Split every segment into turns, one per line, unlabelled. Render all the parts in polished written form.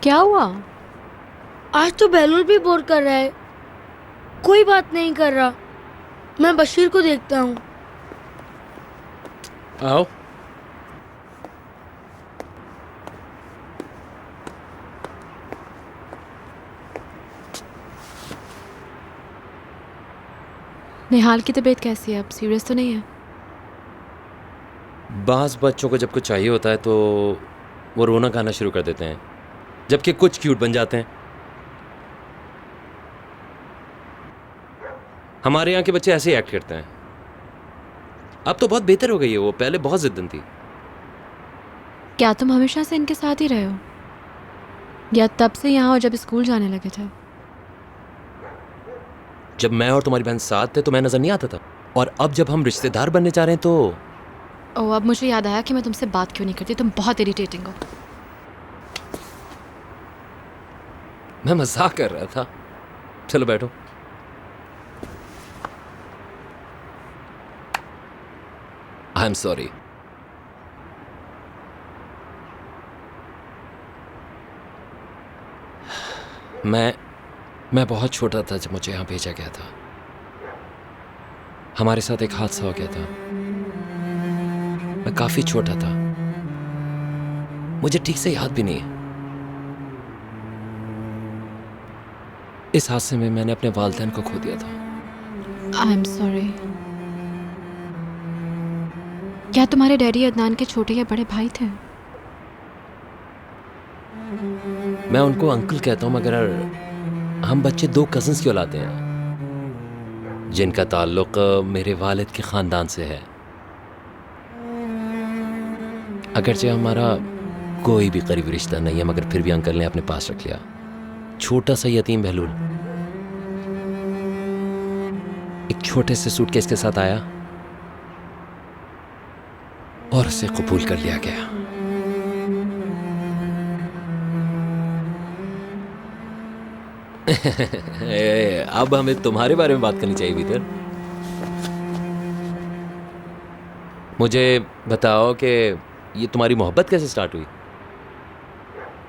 क्या हुआ?
आज तो बहलूल भी बोर कर रहा है, कोई बात नहीं कर रहा। मैं बशीर को देखता हूँ।
आओ।
निहाल की तबीयत कैसी है? अब सीरियस तो नहीं है?
बास बच्चों को जब कुछ चाहिए होता है तो वो रोना गाना शुरू कर देते हैं, जबकि कुछ क्यूट बन जाते हैं। हमारे यहाँ के बच्चे ऐसे ही एक्ट करते हैं। अब तो बहुत बेहतर हो गई है वो, पहले बहुत जिद्दन थी।
क्या तुम हमेशा से इनके साथ ही रहे हो, या तब से यहाँ हो जब स्कूल जाने लगे थे?
जब मैं और तुम्हारी बहन साथ थे तो मैं नजर नहीं आता था, और अब जब हम रिश्तेदार बनने जा रहे हैं तो
ओह, अब मुझे याद आया कि मैं तुमसे बात क्यों नहीं करती। तुम बहुत इरिटेटिंग हो।
मैं मजाक कर रहा था। चलो बैठो। I am sorry. मैं बहुत छोटा था जब मुझे यहाँ भेजा गया था। हमारे साथ एक हादसा हो गया था। मैं काफी छोटा था, मुझे ठीक से याद भी नहीं है। इस हादसे में मैंने अपने वालिदैन को खो दिया था।
I am sorry. क्या तुम्हारे डैडी अदनान के छोटे या बड़े भाई थे?
मैं उनको अंकल कहता हूँ, मगर हम बच्चे दो कजिन्स की औलाद हैं जिनका ताल्लुक मेरे वालिद के ख़ानदान से है। अगरचे हमारा कोई भी करीबी रिश्ता नहीं है, मगर फिर भी अंकल ने अपने पास रख लिया। छोटा सा यतीम बहलूल एक छोटे से सूटकेस के साथ आया और उसे कबूल कर लिया गया। अब हमें तुम्हारे बारे में बात करनी चाहिए भीतर। मुझे बताओ कि ये तुम्हारी मोहब्बत कैसे स्टार्ट हुई,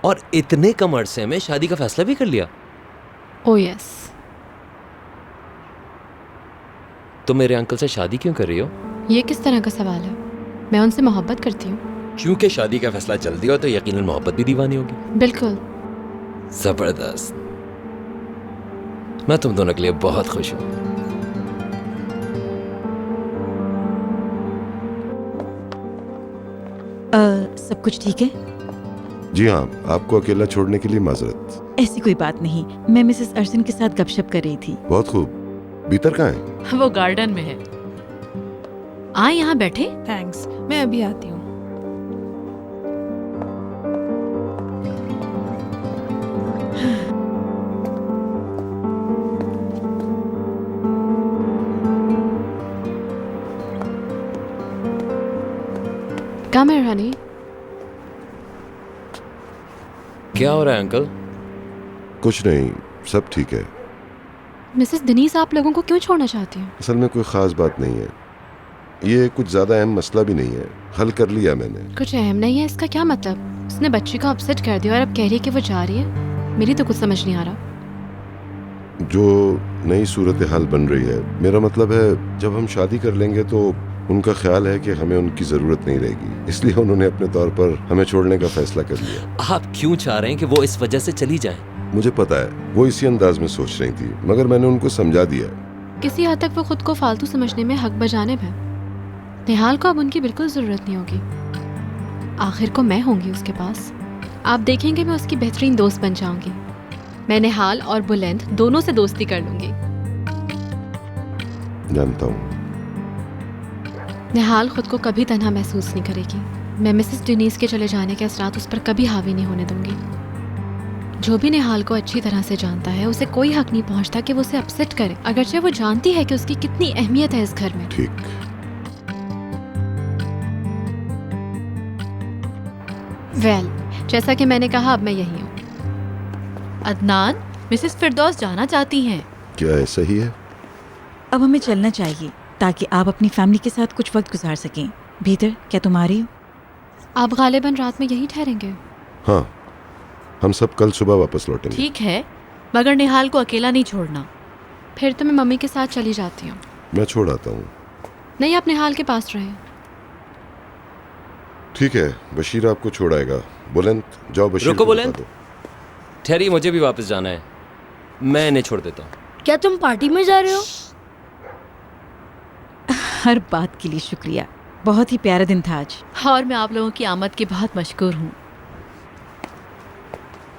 और इतने कम अरसे में शादी का फैसला भी कर लिया।
Oh yes.
तुम मेरे अंकल से शादी क्यों कर रही हो?
ये किस तरह का सवाल है? मैं उनसे मोहब्बत करती हूँ।
क्योंकि शादी का फैसला जल्दी हो तो यकीनन मोहब्बत भी दीवानी होगी।
बिल्कुल।
जबरदस्त। मैं तुम दोनों के लिए बहुत खुश हूं।
सब कुछ ठीक है?
जी हाँ, आपको अकेला छोड़ने के लिए माजरत।
ऐसी कोई बात नहीं, मैं मिसेस अर्शन के साथ गपशप कर रही थी।
बहुत खूब। भीतर कहाँ है?
वो गार्डन में है।
आ, यहाँ बैठे।
थैंक्स, मैं अभी आती हूँ।
कम है रानी।
क्या हो रहा है अंकल?
कुछ नहीं, सब ठीक है।
मिसेस दिनीस आप लोगों को क्यों छोड़ना चाहती हैं?
असल में कोई ख़ास बात नहीं है, ये कुछ ज़्यादा अहम मसला भी नहीं है, हल कर लिया मैंने।
कुछ अहम नहीं है इसका क्या मतलब? उसने बच्ची को अपसेट कर दिया और अब कह रही है कि वो जा रही है। मेरी तो कुछ समझ नहीं आ रहा।
जो नई सूरत हाल बन रही है, मेरा मतलब है जब हम शादी कर लेंगे तो उनका ख्याल है कि हमें उनकी ज़रूरत नहीं रहेगी, इसलिए उन्होंने अपने तौर पर हमें छोड़ने का फैसला कर लिया।
आप क्यों चाह रहे हैं कि वो इस वजह से चली जाएं?
मुझे पता है वो इसी अंदाज में सोच रही थी, मगर मैंने उनको समझा दिया।
किसी हद तक वो खुद को फालतू समझने में हक बजानिब है। निहाल को अब उनकी बिल्कुल ज़रूरत नहीं होगी। आखिर को मैं होंगी उसके पास। आप देखेंगे मैं उसकी बेहतरीन दोस्त बन जाऊंगी। मैं निहाल और बुलंद दोनों से दोस्ती कर लूंगी।
जानता हूँ।
निहाल खुद को कभी तन्हा महसूस नहीं करेगी। मैं मिसेस डिनीस के चले जाने के असरात उस पर कभी हावी नहीं होने दूंगी। जो भी निहाल को अच्छी तरह से जानता है, उसे कोई हक नहीं पहुंचता कि वो उसे अपसेट करे, अगरचे वो जानती है कि उसकी कितनी अहमियत है इस घर में।
ठीक।
वेल, जैसा कि मैंने कहा, अब मैं यही हूँ।
अदनान, मिसेस फिरदौस जाना चाहती हैं।
क्या ऐसा ही है?
अब हमें चलना चाहिए ताकि आप अपनी फैमिली के साथ कुछ वक्त गुजार सकें। भीतर क्या तुम आ रही हो?
आप गालिबन रात में यहीं ठहरेंगे?
हाँ हम सब कल सुबह वापस लौटेंगे।
ठीक है, मगर निहाल को अकेला नहीं छोड़ना।
फिर तो मैं मम्मी के साथ चली जाती हूँ।
मैं छोड़ आता हूँ।
नहीं, आप निहाल के पास रहे।
ठीक है, बशीर आपको छोड़ाएगा। बुलंद जाओ बशीर
रुको
को बता
बुलंद।
दो।
ठहरी, मुझे भी वापस जाना है। मैं इन्हें छोड़ देता हूँ।
क्या तुम पार्टी में जा रहे हो?
हर बात के लिए शुक्रिया, बहुत ही प्यारा दिन था आज।
और मैं आप लोगों की आमद की बहुत मशकूर हूँ।